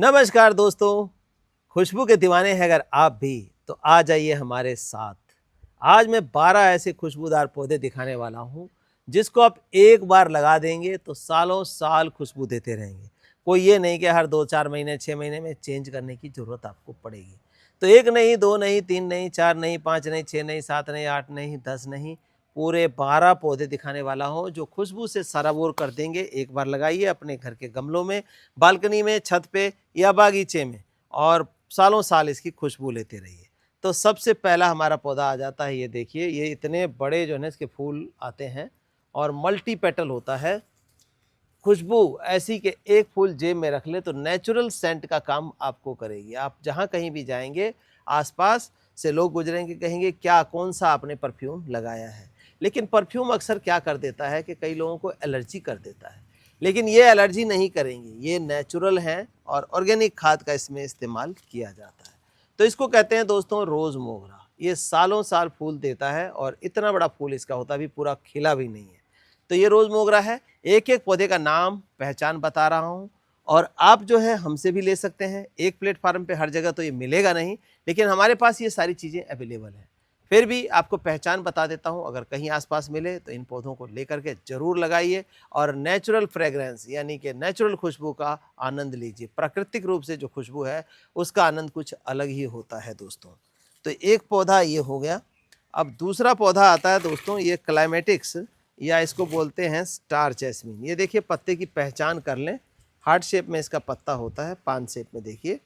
नमस्कार दोस्तों, खुशबू के दीवाने हैं अगर आप भी तो आ जाइए हमारे साथ। आज मैं 12 ऐसे खुशबूदार पौधे दिखाने वाला हूँ जिसको आप एक बार लगा देंगे तो सालों साल खुशबू देते रहेंगे। कोई ये नहीं कि हर 2-4 महीने 6 महीने में चेंज करने की ज़रूरत आपको पड़ेगी। तो 1 नहीं, 2 नहीं, 3 नहीं, 4 नहीं, 5 नहीं, 6 नहीं, 7 नहीं, 8 नहीं, 10 नहीं, पूरे 12 पौधे दिखाने वाला हूँ जो खुशबू से सराबोर कर देंगे। एक बार लगाइए अपने घर के गमलों में, बालकनी में, छत पे या बागीचे में और सालों साल इसकी खुशबू लेते रहिए। तो सबसे पहला हमारा पौधा आ जाता है, ये देखिए, ये इतने बड़े जो है ना इसके फूल आते हैं और मल्टी पेटल होता है। खुशबू ऐसी कि एक फूल जेब में रख ले तो नेचुरल सेंट का काम आपको करेगी। आप जहाँ कहीं भी जाएँगे, आस-पास से लोग गुज़रेंगे, कहेंगे क्या कौन-सा आपने परफ्यूम लगाया है। लेकिन परफ्यूम अक्सर क्या कर देता है कि कई लोगों को एलर्जी कर देता है। लेकिन ये एलर्जी नहीं करेंगी, ये नेचुरल हैं और ऑर्गेनिक खाद का इसमें इस्तेमाल किया जाता है। तो इसको कहते हैं दोस्तों रोज़ मोगरा। ये सालों साल फूल देता है और इतना बड़ा फूल इसका होता है, अभी पूरा खिला भी नहीं है। तो ये रोज़ मोगरा है। एक-एक पौधे का नाम, पहचान बता रहा हूँ और आप जो है हमसे भी ले सकते हैं। एक प्लेटफ़ॉर्म पे हर जगह तो ये मिलेगा नहीं, लेकिन हमारे पास ये सारी चीज़ें अवेलेबल हैं। फिर भी आपको पहचान बता देता हूँ, अगर कहीं आस-पास मिले तो इन पौधों को लेकर के ज़रूर लगाइए और नेचुरल फ्रेग्रेंस यानी कि नेचुरल खुशबू का आनंद लीजिए। प्राकृतिक रूप से जो खुशबू है, उसका आनंद कुछ अलग ही होता है दोस्तों। तो एक पौधा ये हो गया। अब दूसरा पौधा आता है दोस्तों, ये क्लाइमेटिक्स या इसको बोलते हैं स्टार जैस्मीन। ये देखिए पत्ते की पहचान कर लें, हार्ट शेप में इसका पत्ता होता है, पान शेप में देखिए।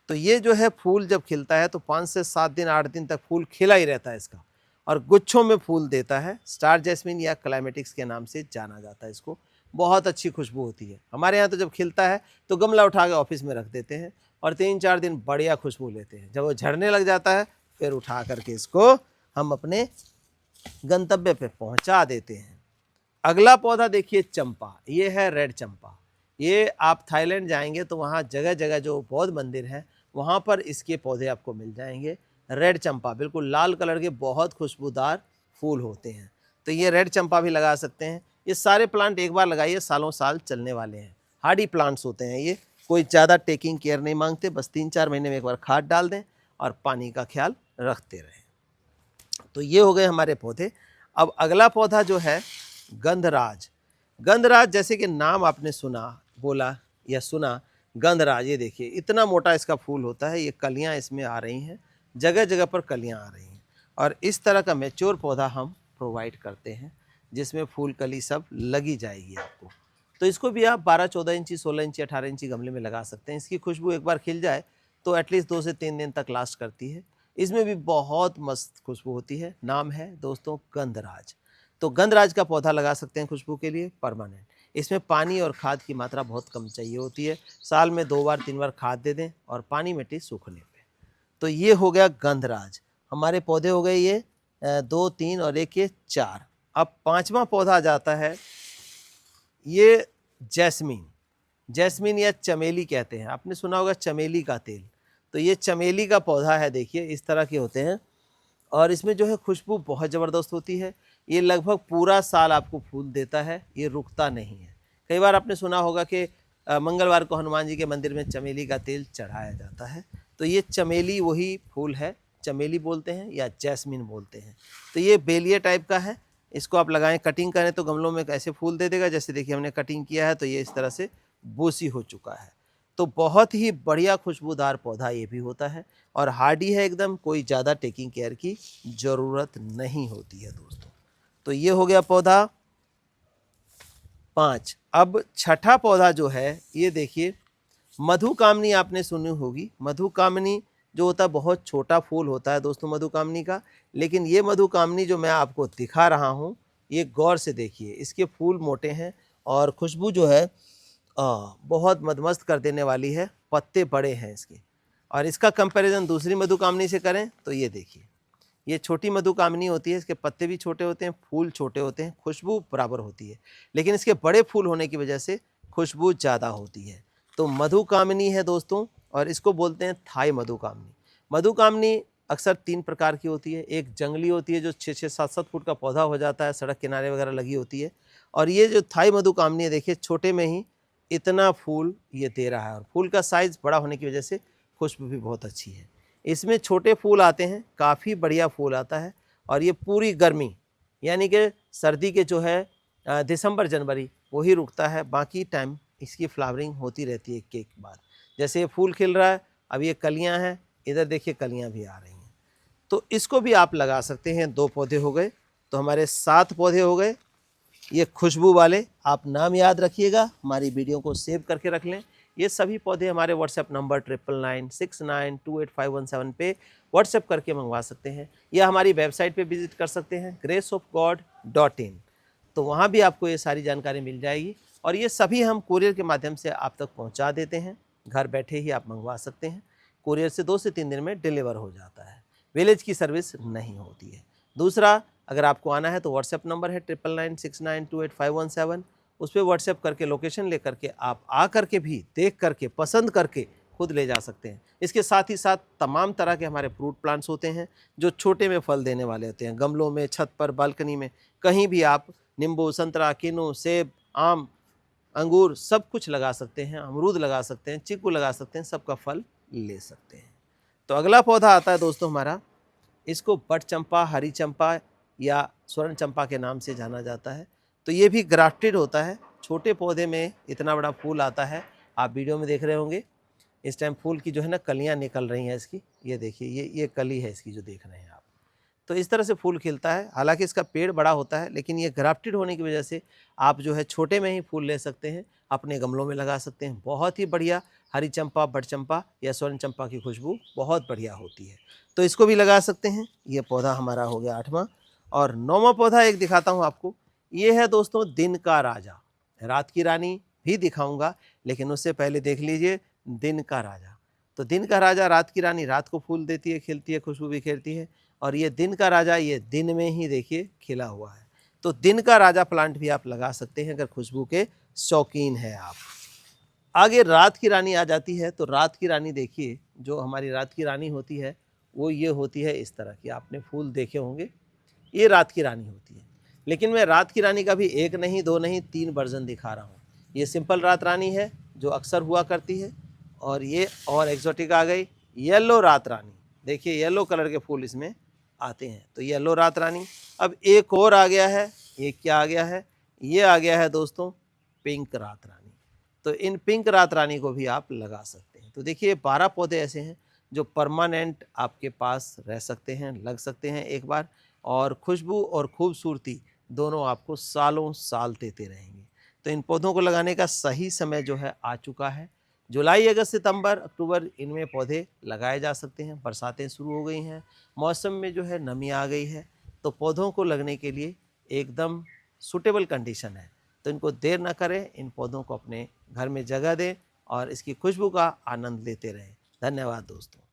तो ये जो है फूल जब खिलता है तो 5 से 7 दिन 8 दिन तक फूल खिला ही रहता है इसका और गुच्छों में फूल देता है। स्टार जैस्मीन या क्लाइमेटिक्स के नाम से जाना जाता है इसको। बहुत अच्छी खुशबू होती है। हमारे यहाँ तो जब खिलता है तो गमला उठा के ऑफिस में रख देते हैं और 3-4 दिन बढ़िया खुशबू लेते हैं। जब वो झड़ने लग जाता है फिर उठा करके इसको हम अपने गंतव्य पे पहुँचा देते हैं। अगला पौधा देखिए चंपा, ये है रेड चंपा। ये आप थाईलैंड जाएंगे तो वहाँ जगह जगह जो बौद्ध मंदिर हैं वहाँ पर इसके पौधे आपको मिल जाएंगे। रेड चंपा बिल्कुल लाल कलर के बहुत खुशबूदार फूल होते हैं। तो ये रेड चंपा भी लगा सकते हैं। ये सारे प्लांट एक बार लगाइए, सालों साल चलने वाले हैं। हार्डी प्लांट्स होते हैं ये, कोई ज़्यादा टेकिंग केयर नहीं मांगते, बस 3-4 महीने में एक बार खाद डाल दें और पानी का ख्याल रखते रहें। तो ये हो गए हमारे पौधे। अब अगला पौधा जो है गंधराज। गंधराज जैसे कि नाम आपने सुना, बोला या सुना, गंधराज। ये देखिए इतना मोटा इसका फूल होता है। ये कलियां इसमें आ रही हैं, जगह जगह पर कलियां आ रही हैं और इस तरह का मैच्योर पौधा हम प्रोवाइड करते हैं जिसमें फूल कली सब लगी जाएगी आपको। तो इसको भी आप 12-14 इंची, 16 इंची, 18 इंची गमले में लगा सकते हैं। इसकी खुशबू एक बार खिल जाए तो एटलीस्ट 2 से 3 दिन तक लास्ट करती है। इसमें भी बहुत मस्त खुशबू होती है। नाम है दोस्तों गंधराज। तो गंधराज का पौधा लगा सकते हैं खुशबू के लिए परमानेंट। इसमें पानी और खाद की मात्रा बहुत कम चाहिए होती है। साल में 2 बार 3 बार खाद दे दें और पानी मिट्टी सूखने पे। तो ये हो गया गंधराज। हमारे पौधे हो गए ये 2, 3 और एक ये 4। अब 5वां पौधा आ जाता है, ये जैस्मीन। जैस्मीन या चमेली कहते हैं, आपने सुना होगा चमेली का तेल। तो ये चमेली का पौधा है, देखिए इस तरह के होते हैं और इसमें जो है खुशबू बहुत ज़बरदस्त होती है। ये लगभग पूरा साल आपको फूल देता है, ये रुकता नहीं है। कई बार आपने सुना होगा कि मंगलवार को हनुमान जी के मंदिर में चमेली का तेल चढ़ाया जाता है। तो ये चमेली वही फूल है, चमेली बोलते हैं या जैस्मिन बोलते हैं। तो ये बेलिया टाइप का है। इसको आप लगाएं, कटिंग करें तो गमलों में ऐसे फूल दे देगा। जैसे देखिए हमने कटिंग किया है तो ये इस तरह से बोसी हो चुका है। तो बहुत ही बढ़िया खुशबूदार पौधा ये भी होता है और हार्डी है एकदम, कोई ज़्यादा टेकिंग केयर की ज़रूरत नहीं होती है दोस्तों। तो ये हो गया पौधा 5। अब छठा पौधा जो है ये देखिए मधुकामनी, आपने सुनी होगी। मधुकामनी जो होता है बहुत छोटा फूल होता है दोस्तों मधुकामनी का, लेकिन ये मधुकामनी जो मैं आपको दिखा रहा हूँ ये गौर से देखिए, इसके फूल मोटे हैं और खुशबू जो है बहुत मदमस्त कर देने वाली है। पत्ते बड़े हैं इसके और इसका कंपैरिजन दूसरी मधुकामनी से करें तो ये देखिए, ये छोटी मधुकामनी होती है, इसके पत्ते भी छोटे होते हैं, फूल छोटे होते हैं, खुशबू बराबर होती है, लेकिन इसके बड़े फूल होने की वजह से खुशबू ज़्यादा होती है। तो मधुकामनी है दोस्तों और इसको बोलते हैं थाई मधुकामनी। मधुकामनी अक्सर 3 प्रकार की होती है। एक जंगली होती है जो 6-6, 7-7 फुट का पौधा हो जाता है, सड़क किनारे वगैरह लगी होती है। और ये जो थाई मधुकामनी है देखिए छोटे में ही इतना फूल ये दे रहा है और फूल का साइज़ बड़ा होने की वजह से खुशबू भी बहुत अच्छी है। इसमें छोटे फूल आते हैं, काफ़ी बढ़िया फूल आता है और ये पूरी गर्मी यानी कि सर्दी के जो है दिसंबर जनवरी वही रुकता है, बाकी टाइम इसकी फ्लावरिंग होती रहती है एक के बाद। जैसे ये फूल खिल रहा है, अब ये कलियां हैं, इधर देखिए कलियां भी आ रही हैं, तो इसको भी आप लगा सकते हैं। 2 पौधे हो गए, तो हमारे 7 पौधे हो गए। ये खुशबू वाले, आप नाम याद रखिएगा, हमारी वीडियो को सेव करके रख लें। ये सभी पौधे हमारे व्हाट्सएप नंबर 9996928517 पे व्हाट्सएप करके मंगवा सकते हैं या हमारी वेबसाइट पे विजिट कर सकते हैं graceofgod.in। तो वहाँ भी आपको ये सारी जानकारी मिल जाएगी और ये सभी हम कुरियर के माध्यम से आप तक पहुँचा देते हैं। घर बैठे ही आप मंगवा सकते हैं। कुरियर से 2 से 3 दिन में डिलीवर हो जाता है। विलेज की सर्विस नहीं होती है। दूसरा, अगर आपको आना है तो व्हाट्सएप नंबर है 9996928517, उस पर व्हाट्सएप करके लोकेशन लेकर के आप आ करके भी देख करके पसंद करके खुद ले जा सकते हैं। इसके साथ ही साथ तमाम तरह के हमारे फ्रूट प्लांट्स होते हैं जो छोटे में फल देने वाले होते हैं। गमलों में, छत पर, बालकनी में, कहीं भी आप नींबू, संतरा, किन्नू, सेब, आम, अंगूर सब कुछ लगा सकते हैं। अमरूद लगा सकते हैं, चीकू लगा सकते हैं, सबका फल ले सकते हैं। तो अगला पौधा आता है दोस्तों हमारा, इसको बट चंपा, हरी चंपा या स्वर्ण चंपा के नाम से जाना जाता है। तो ये भी ग्राफ्टेड होता है। छोटे पौधे में इतना बड़ा फूल आता है, आप वीडियो में देख रहे होंगे। इस टाइम फूल की जो है ना कलियां निकल रही हैं इसकी, ये देखिए, ये कली है इसकी जो देख रहे हैं आप। तो इस तरह से फूल खिलता है। हालांकि इसका पेड़ बड़ा होता है, लेकिन ये ग्राफ्टेड होने की वजह से आप जो है छोटे में ही फूल ले सकते हैं, अपने गमलों में लगा सकते हैं। बहुत ही बढ़िया हरी चंपा, बट चंपा या स्वर्ण चंपा की खुशबू बहुत बढ़िया होती है, तो इसको भी लगा सकते हैं। ये पौधा हमारा हो गया 8वां। और 9वां पौधा एक दिखाता हूँ आपको। ये है दोस्तों दिन का राजा। रात की रानी भी दिखाऊंगा, लेकिन उससे पहले देख लीजिए दिन का राजा। तो दिन का राजा, रात की रानी रात को फूल देती है, खिलती है, खुशबू बिखेरती है, और ये दिन का राजा ये दिन में ही देखिए खिला हुआ है। तो दिन का राजा प्लांट भी आप लगा सकते हैं अगर खुशबू के शौकीन हैं आप। आगे रात की रानी आ जाती है। तो रात की रानी देखिए, जो हमारी रात की रानी होती है वो ये होती है इस तरह की, आपने फूल देखे होंगे, ये रात की रानी होती है। लेकिन मैं रात की रानी का भी 1 नहीं, 2 नहीं, 3 वर्जन दिखा रहा हूँ। ये सिंपल रात रानी है जो अक्सर हुआ करती है, और ये और एक्जोटिक आ गई येलो रात रानी। देखिए येलो कलर के फूल इसमें आते हैं, तो येलो रात रानी। अब एक और आ गया है, ये क्या आ गया है, ये आ गया है दोस्तों पिंक रात रानी। तो इन पिंक रात रानी को भी आप लगा सकते हैं। तो देखिए 12 पौधे ऐसे हैं जो परमानेंट आपके पास रह सकते हैं, लग सकते हैं एक बार, और खुशबू और खूबसूरती दोनों आपको सालों साल देते रहेंगे। तो इन पौधों को लगाने का सही समय जो है आ चुका है। जुलाई, अगस्त, सितंबर, अक्टूबर इनमें पौधे लगाए जा सकते हैं। बरसातें शुरू हो गई हैं, मौसम में जो है नमी आ गई है, तो पौधों को लगने के लिए एकदम सूटेबल कंडीशन है। तो इनको देर ना करें, इन पौधों को अपने घर में जगह दें और इसकी खुशबू का आनंद लेते रहें। धन्यवाद दोस्तों।